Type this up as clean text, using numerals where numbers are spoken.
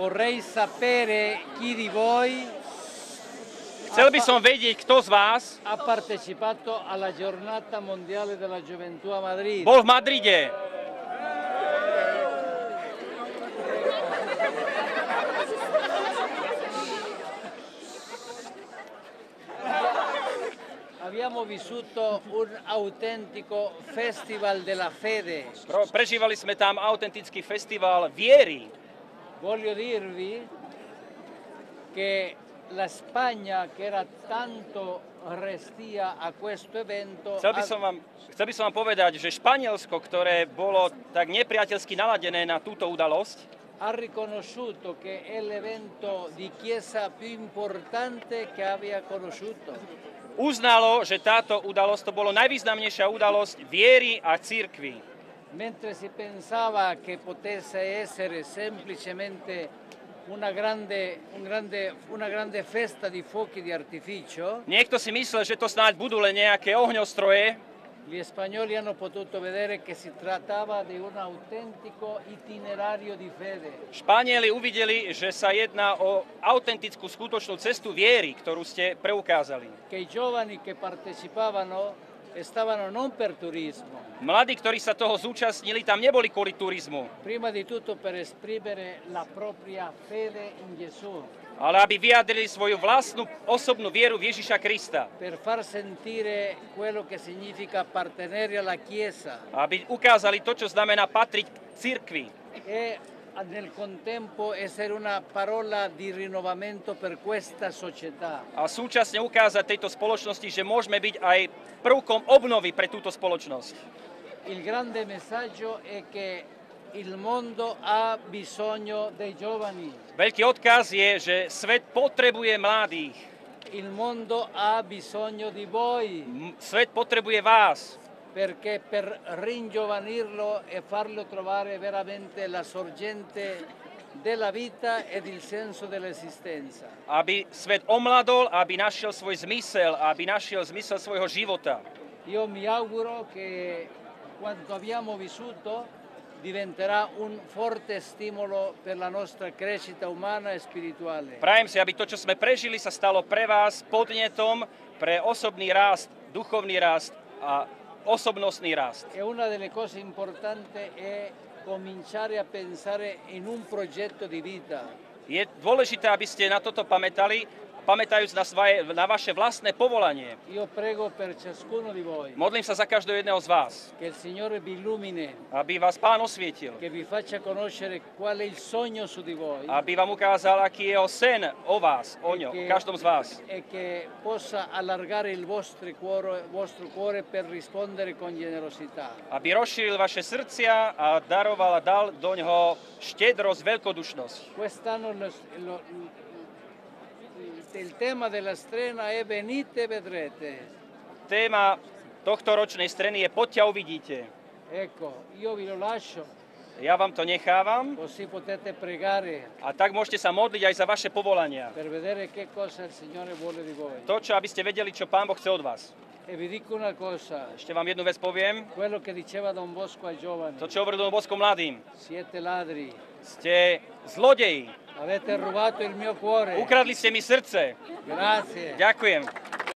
Vorrei sapere chi di voi Chcel by som vedieť, kto z vás ha partecipato alla giornata mondiale della gioventù a Madrid. bol v Madride. Abbiamo vissuto un autentico festival della fede. Prežívali sme tam autentický festival viery. Voglio dirvi che la Spagna, che era tanto restia a questo evento, Chcel by som vám povedať, že Španielsko, ktoré bolo tak nepriateľsky naladené na túto udalosť, ha riconosciuto che è l'evento di chiesa più importante che abbia conosciuto. uznalo, že táto udalosť to bolo najvýznamnejšia udalosť viery a cirkvi. Mentre si pensava che potesse essere semplicemente una grande festa di fuochi di artificio, Niekto si myslel, že to snáď budú len nejaké ohňostroje. gli spagnoli hanno potuto vedere che si trattava di un autentico itinerario di fede. Španieli uvideli, že sa jedná o autentickú skutočnú cestu viery, ktorú ste preukázali. Che i giovani che partecipavano stavano non per turismo, Mladí, ktorí sa toho zúčastnili, tam neboli kvôli turizmu, prima di tutto per esprimere la propria fede in Gesù, ale aby vyjadrili svoju vlastnú osobnú vieru v Ježiša Krista. per far sentire quello che significa appartenere alla Chiesa Aby ukázali to, čo znamená patriť k cirkvi. e nel contempo essere una parola di rinnovamento per questa società. A súčasne ukázať tejto spoločnosti, že môžeme byť aj prvkom obnovy pre túto spoločnosť. Il grande messaggio è che il mondo ha bisogno dei giovani, Veľký odkaz je, že svet potrebuje mladých. il mondo ha bisogno di voi, Svet potrebuje vás, perché per ringiovanirlo e farlo trovare veramente la sorgente della vita ed il senso dell'esistenza. aby svet omladol, aby našiel svoj zmysel, aby našiel zmysel svojho života. Io mi auguro che quanto abbiamo vissuto diventerà un forte stimolo per la nostra crescita umana e spirituale. Prajem si, aby to, čo sme prežili, sa stalo pre vás podnetom pre osobný rast, duchovný rast a osobnostný rast. E una delle cose importanti è cominciare a pensare in un progetto di vita. Je dôležité, aby ste na toto pamätali, pamätajúc na vaše vlastné povolanie. Io prego per ciascuno di voi Modlím sa za každého jedného z vás, che il Signore vi illumini, aby vás Pán osvietil, che vi faccia conoscere qual è il sogno su di voi aby vám ukázal, aký je jeho sen o vás, o ňom, o každom z vás. e che possa allargare il vostro cuore per rispondere con generosità. Aby rozšíril vaše srdcia a daroval a dal do ňoho štedrosť, veľkodušnosť. Quest'anno il tema della strena è venite e vedrete. Téma tohto ročnej streny je Poďte a uvidíte. Ecco, io vi lo lascio, Ja vám to nechávam così potete pregare a tak môžete sa modliť aj za vaše povolania. per vedere che cosa il Signore vuole di voi. To, čo aby ste vedeli, čo Pán Boh chce od vás. E vi dico una cosa, Ešte vám jednu vec poviem. quello che diceva Don Bosco ai giovani, To, čo hovoril Don Bosco mladým. siete ladri, Ste zlodeji. avete rubato il mio cuore. Ukradli ste mi srdce. Grazie. Ďakujem.